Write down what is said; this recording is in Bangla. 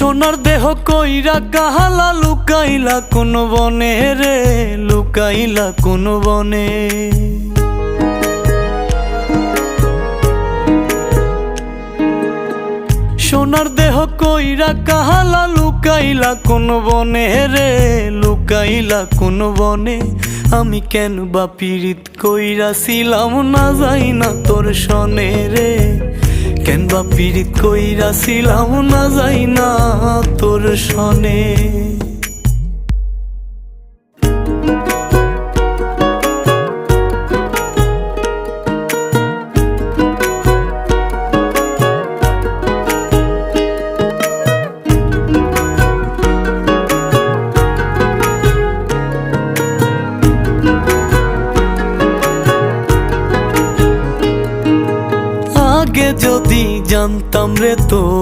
সোনার দেহ কইরা কাহালা লুকাইলা কোন বনে রে, লুকাইলা কোন বনে। সোনার দেহ কইরা কাহালা লুকাইলা কোন বনে রে, লুকাইলা কোন বনে। আমি কেন বা পীড়িত কইরাছিলাম না যাই না তোর সনে রে, কেন বা পীড়িত কইরাছিলাম না যাই না তোর সনে। আগে যদি জানতাম রে তোর